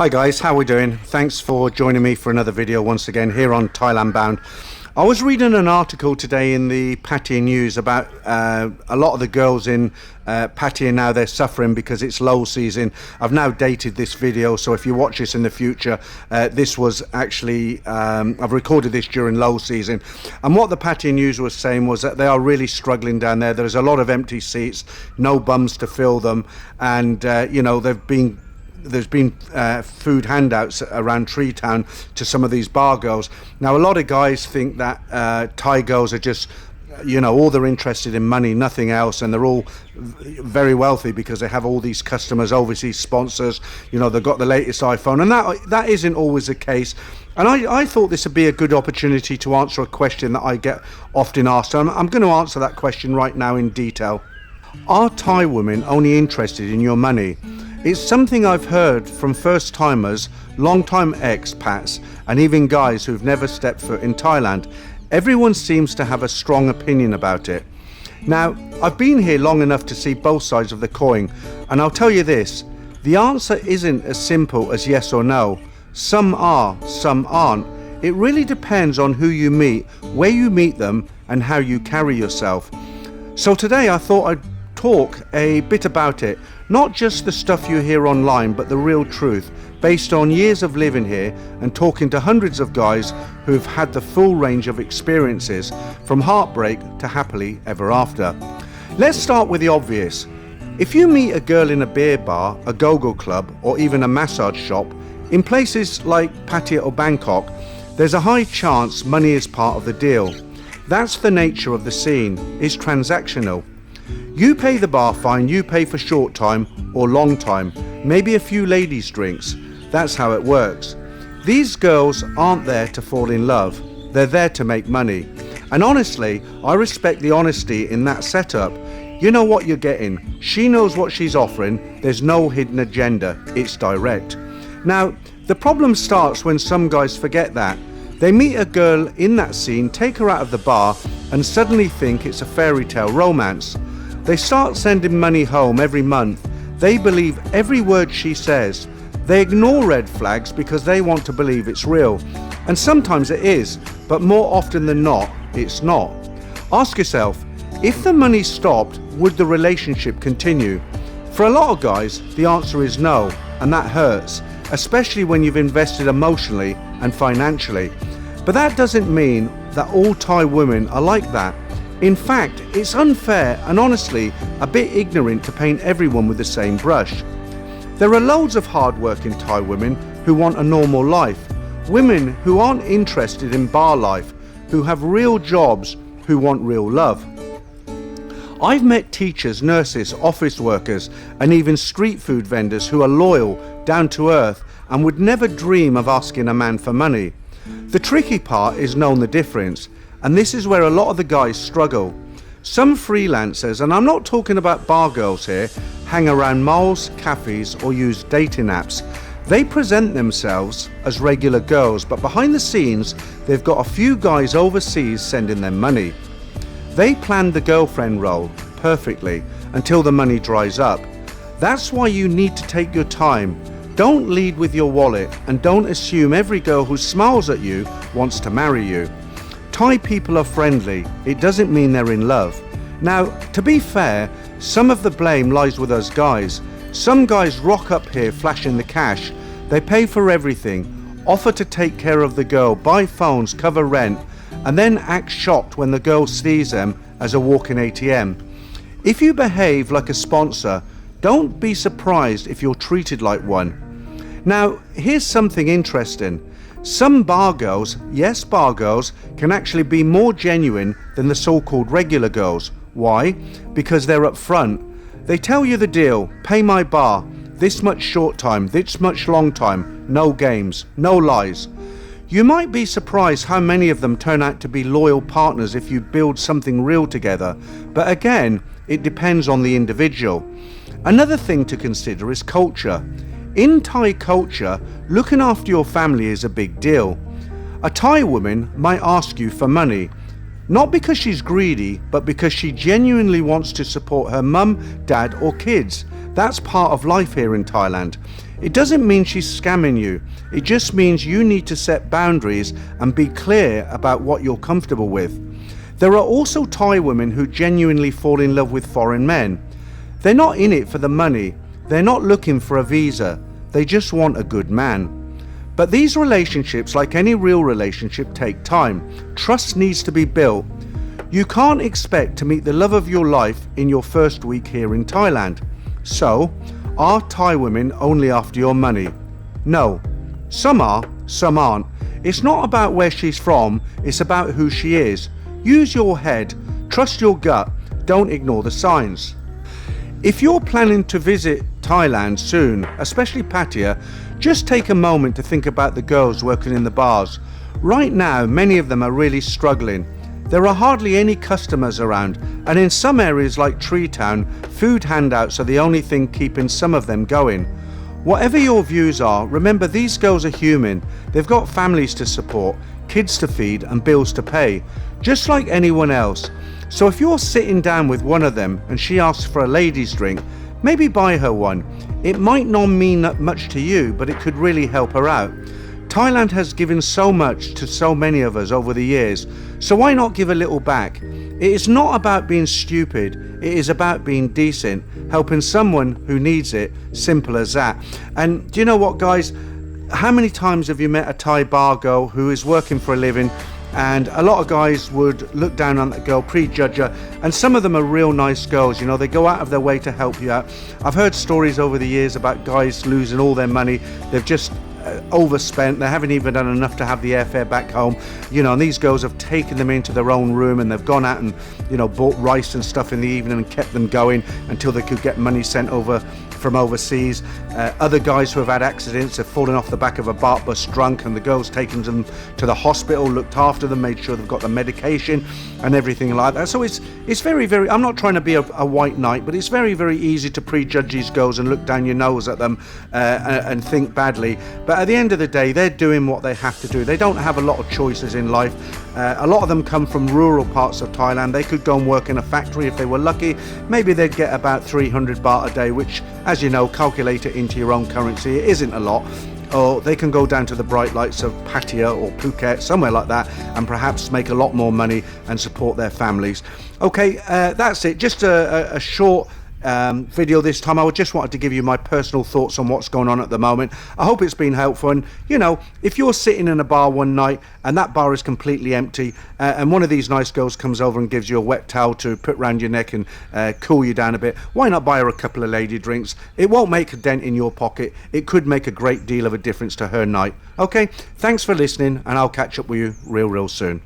Hi guys, how we doing? Thanks for joining me for another video once again here on Thailand Bound. I was reading an article today in the Pattaya News about a lot of the girls in Pattaya now. They're suffering because it's low season. I've now dated this video, so if you watch this in the future, this was actually I've recorded this during low season. And what the Pattaya News was saying was that they are really struggling down there. There's a lot of empty seats, no bums to fill them, and you know, there's been food handouts around Tree Town to some of these bar girls. Now, a lot of guys think that Thai girls are just, you know, all they're interested in money, nothing else, and they're all very wealthy because they have all these customers, overseas sponsors, you know, they've got the latest iPhone, and that isn't always the case. And I thought this would be a good opportunity to answer a question that I get often asked, and I'm going to answer that question right now in detail. Are Thai women only interested in your money? It's something I've heard from first-timers, long-time expats, and even guys who've never stepped foot in Thailand. Everyone seems to have a strong opinion about it. Now, I've been here long enough to see both sides of the coin, and I'll tell you this, the answer isn't as simple as yes or no. Some are, some aren't. It really depends on who you meet, where you meet them, and how you carry yourself. So today I thought I'd talk a bit about it, not just the stuff you hear online, but the real truth, based on years of living here and talking to hundreds of guys who've had the full range of experiences, from heartbreak to happily ever after. Let's start with the obvious. If you meet a girl in a beer bar, a go-go club, or even a massage shop, in places like Pattaya or Bangkok, there's a high chance money is part of the deal. That's the nature of the scene, it's transactional. You pay the bar fine, you pay for short time or long time, maybe a few ladies' drinks. That's how it works. These girls aren't there to fall in love, they're there to make money. And honestly, I respect the honesty in that setup. You know what you're getting, she knows what she's offering, there's no hidden agenda, it's direct. Now, the problem starts when some guys forget that. They meet a girl in that scene, take her out of the bar, and suddenly think it's a fairy tale romance. They start sending money home every month. They believe every word she says. They ignore red flags because they want to believe it's real. And sometimes it is, but more often than not, it's not. Ask yourself, if the money stopped, would the relationship continue? For a lot of guys, the answer is no, and that hurts, especially when you've invested emotionally and financially. But that doesn't mean that all Thai women are like that. In fact, it's unfair and honestly a bit ignorant to paint everyone with the same brush. There are loads of hard-working Thai women who want a normal life, women who aren't interested in bar life, who have real jobs, who want real love. I've met teachers, nurses, office workers, and even street food vendors who are loyal, down to earth, and would never dream of asking a man for money. The tricky part is knowing the difference. And this is where a lot of the guys struggle. Some freelancers, and I'm not talking about bar girls here, hang around malls, cafes, or use dating apps. They present themselves as regular girls, but behind the scenes, they've got a few guys overseas sending them money. They planned the girlfriend role perfectly until the money dries up. That's why you need to take your time. Don't lead with your wallet, and don't assume every girl who smiles at you wants to marry you. Thai people are friendly, it doesn't mean they're in love. Now, to be fair, some of the blame lies with us guys. Some guys rock up here flashing the cash. They pay for everything, offer to take care of the girl, buy phones, cover rent, and then act shocked when the girl sees them as a walking ATM. If you behave like a sponsor, don't be surprised if you're treated like one. Now, here's something interesting. Some bar girls, yes, bar girls, can actually be more genuine than the so-called regular girls. Why? Because they're up front. They tell you the deal, pay my bar, this much short time, this much long time, no games, no lies. You might be surprised how many of them turn out to be loyal partners if you build something real together, but again, it depends on the individual. Another thing to consider is culture. In Thai culture, looking after your family is a big deal. A Thai woman might ask you for money, not because she's greedy, but because she genuinely wants to support her mum, dad, or kids. That's part of life here in Thailand. It doesn't mean she's scamming you. It just means you need to set boundaries and be clear about what you're comfortable with. There are also Thai women who genuinely fall in love with foreign men. They're not in it for the money. They're not looking for a visa. They just want a good man. But these relationships, like any real relationship, take time. Trust needs to be built. You can't expect to meet the love of your life in your first week here in Thailand. So, are Thai women only after your money? No. Some are, some aren't. It's not about where she's from, it's about who she is. Use your head, trust your gut, don't ignore the signs. If you're planning to visit Thailand soon, especially Pattaya, just take a moment to think about the girls working in the bars. Right now, many of them are really struggling. There are hardly any customers around, and in some areas like Tree Town, food handouts are the only thing keeping some of them going. Whatever your views are, remember these girls are human. They've got families to support, kids to feed and bills to pay, just like anyone else. So if you're sitting down with one of them and she asks for a ladies' drink, maybe buy her one. It might not mean much to you, but it could really help her out. Thailand has given so much to so many of us over the years, so why not give a little back? It is not about being stupid, it is about being decent, helping someone who needs it, simple as that. And do you know what, guys? How many times have you met a Thai bar girl who is working for a living, and a lot of guys would look down on that girl, prejudge her, and some of them are real nice girls, you know, they go out of their way to help you out. I've heard stories over the years about guys losing all their money, they've just overspent, they haven't even done enough to have the airfare back home, you know, and these girls have taken them into their own room and they've gone out and, you know, bought rice and stuff in the evening and kept them going until they could get money sent over from overseas. Other guys who have had accidents have fallen off the back of a BART bus drunk, and the girls taken them to the hospital, looked after them, made sure they've got the medication and everything like that. So it's very, very, I'm not trying to be a white knight, but it's very, very easy to prejudge these girls and look down your nose at them and think badly. But at the end of the day, they're doing what they have to do. They don't have a lot of choices in life. A lot of them come from rural parts of Thailand. They could go and work in a factory if they were lucky. Maybe they'd get about 300 baht a day, which, as you know, calculate it into your own currency, it isn't a lot. Or they can go down to the bright lights of Pattaya or Phuket, somewhere like that, and perhaps make a lot more money and support their families. Okay, that's it. Just a short video this time. I just wanted to give you my personal thoughts on what's going on at the moment. I hope it's been helpful, and you know, if you're sitting in a bar one night and that bar is completely empty and one of these nice girls comes over and gives you a wet towel to put around your neck and cool you down a bit, why not buy her a couple of lady drinks? It won't make a dent in your pocket. It could make a great deal of a difference to her night. Okay, thanks for listening, and I'll catch up with you real soon.